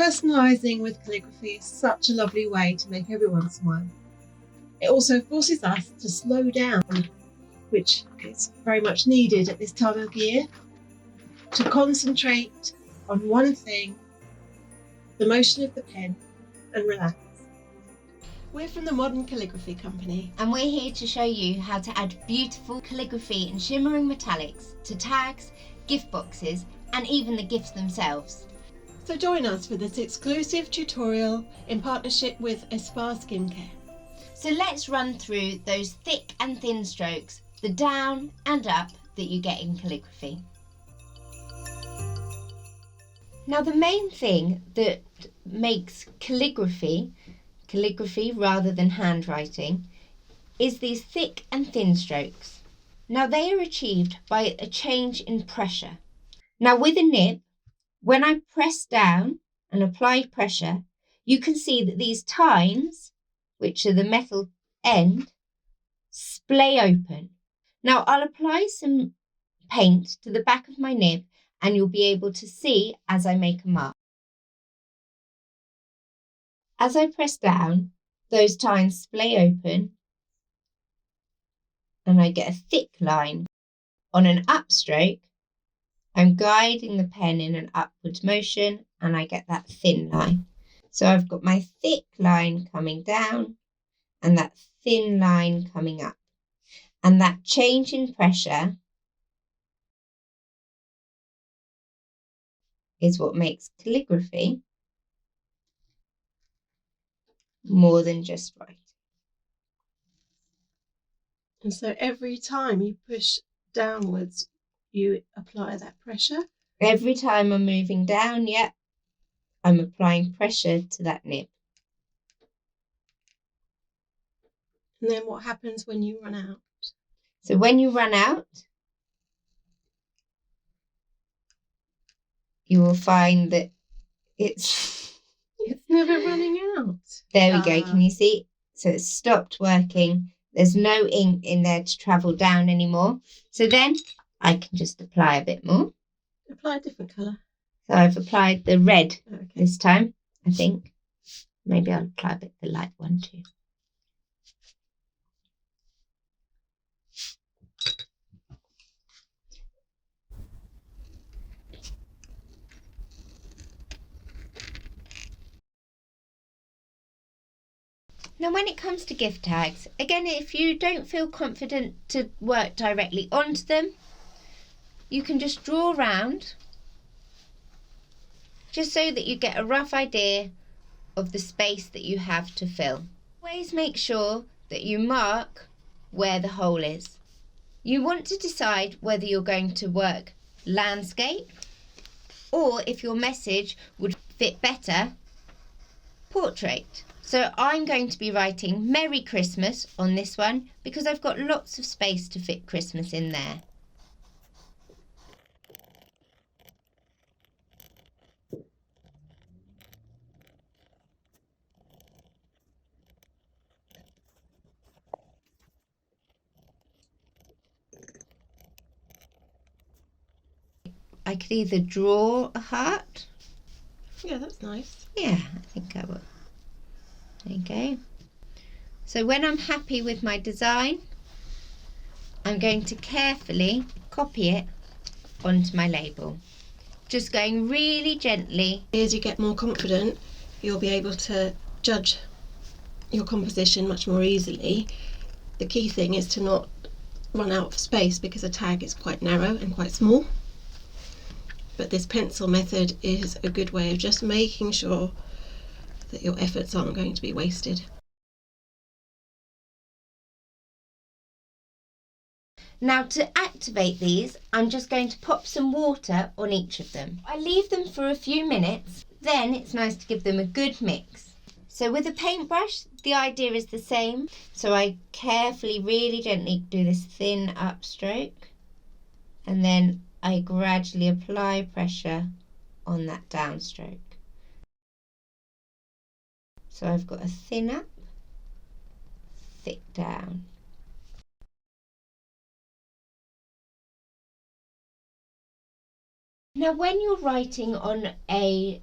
Personalising with calligraphy is such a lovely way to make everyone smile. It also forces us to slow down, which is very much needed at this time of year, to concentrate on one thing, the motion of the pen, and relax. We're from the Modern Calligraphy Company, and we're here to show you how to add beautiful calligraphy and shimmering metallics to tags, gift boxes, and even the gifts themselves. So join us for this exclusive tutorial in partnership with ESPA Skincare. So let's run through those thick and thin strokes, the down and up that you get in calligraphy. Now the main thing that makes calligraphy rather than handwriting is these thick and thin strokes. Now they are achieved by a change in pressure. Now with a nib, when I press down and apply pressure, you can see that these tines, which are the metal end, splay open. Now I'll apply some paint to the back of my nib and you'll be able to see as I make a mark. As I press down, those tines splay open and I get a thick line. On an upstroke, I'm guiding the pen in an upwards motion and I get that thin line. So I've got my thick line coming down and that thin line coming up. And that change in pressure is what makes calligraphy more than just writing. And so every time you push downwards, you apply that pressure? Every time I'm moving down, I'm applying pressure to that nib. And then what happens when you run out? So when you run out, you will find that it's never running out. There we go. Can you see? So it's stopped working. There's no ink in there to travel down anymore. So then I can just apply a bit more. Apply a different colour. So I've applied the red this time, I think. Maybe I'll apply a bit of the light one too. Now when it comes to gift tags, again, if you don't feel confident to work directly onto them, you can just draw around, just so that you get a rough idea of the space that you have to fill. Always make sure that you mark where the hole is. You want to decide whether you're going to work landscape, or if your message would fit better, portrait. So I'm going to be writing Merry Christmas on this one because I've got lots of space to fit Christmas in there. I could either draw a heart. Yeah, that's nice. Yeah, I think I will. There you go. So when I'm happy with my design, I'm going to carefully copy it onto my label. Just going really gently. As you get more confident, you'll be able to judge your composition much more easily. The key thing is to not run out of space because a tag is quite narrow and quite small. But this pencil method is a good way of just making sure that your efforts aren't going to be wasted. Now to activate these, I'm just going to pop some water on each of them. I leave them for a few minutes, then it's nice to give them a good mix. So with a paintbrush, the idea is the same. So I carefully, really gently do this thin upstroke, and then I gradually apply pressure on that downstroke. So I've got a thin up, thick down. Now when you're writing on a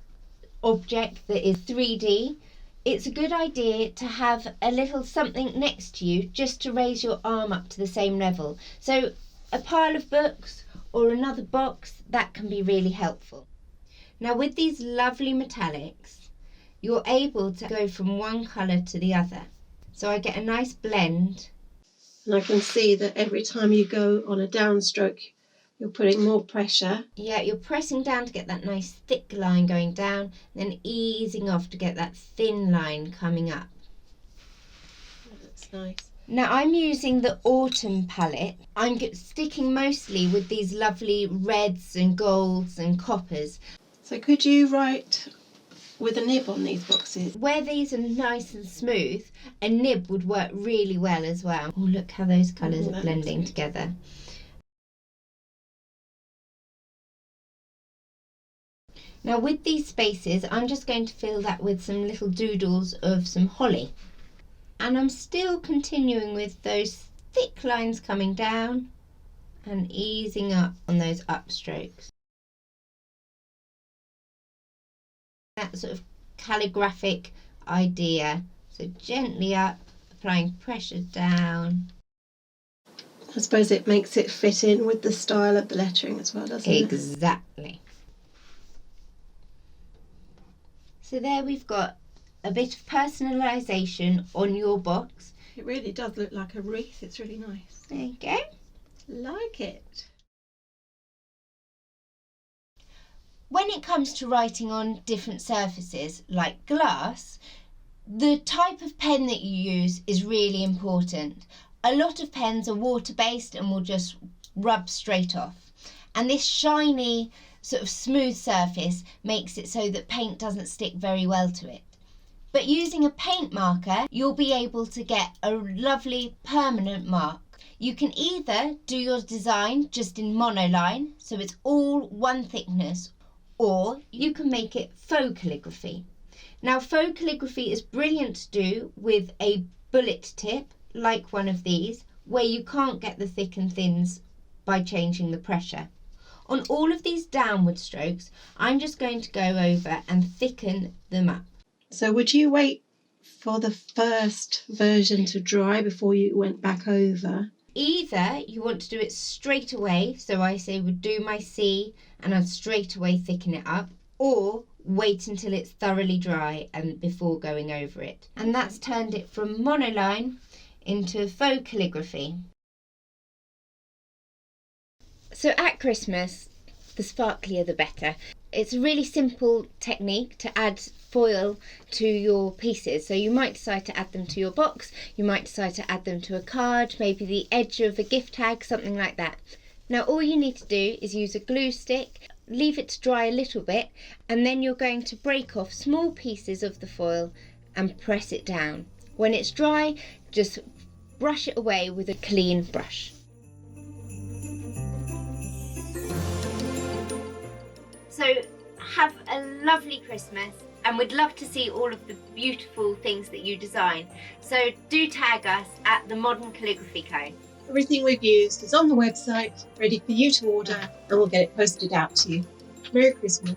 object that is 3D, it's a good idea to have a little something next to you just to raise your arm up to the same level. So a pile of books or another box, that can be really helpful. Now with these lovely metallics, you're able to go from one colour to the other. So I get a nice blend. And I can see that every time you go on a downstroke, you're putting more pressure. Yeah, you're pressing down to get that nice thick line going down, then easing off to get that thin line coming up. That's nice. Now I'm using the autumn palette. I'm sticking mostly with these lovely reds and golds and coppers. So could you write with a nib on these boxes? Where these are nice and smooth, a nib would work really well as well. Oh, look how those colours are blending together. Now with these spaces, I'm just going to fill that with some little doodles of some holly. And I'm still continuing with those thick lines coming down and easing up on those upstrokes. That sort of calligraphic idea. So gently up, applying pressure down. I suppose it makes it fit in with the style of the lettering as well, doesn't it? Exactly. So there we've got a bit of personalisation on your box. It really does look like a wreath. It's really nice. There you go. Like it. When it comes to writing on different surfaces like glass, the type of pen that you use is really important. A lot of pens are water-based and will just rub straight off. And this shiny sort of smooth surface makes it so that paint doesn't stick very well to it. But using a paint marker, you'll be able to get a lovely permanent mark. You can either do your design just in monoline, so it's all one thickness, or you can make it faux calligraphy. Now faux calligraphy is brilliant to do with a bullet tip, like one of these, where you can't get the thick and thins by changing the pressure. On all of these downward strokes, I'm just going to go over and thicken them up. So would you wait for the first version to dry before you went back over? Either you want to do it straight away, so I say would do my C and I'd straight away thicken it up, or wait until it's thoroughly dry and before going over it. And that's turned it from monoline into faux calligraphy. So at Christmas, the sparklier the better. It's a really simple technique to add foil to your pieces. So you might decide to add them to your box, you might decide to add them to a card, maybe the edge of a gift tag, something like that. Now all you need to do is use a glue stick, leave it to dry a little bit, and then you're going to break off small pieces of the foil and press it down. When it's dry, just brush it away with a clean brush. So have a lovely Christmas, and we'd love to see all of the beautiful things that you design. So do tag us at the Modern Calligraphy Co. Everything we've used is on the website, ready for you to order, and we'll get it posted out to you. Merry Christmas.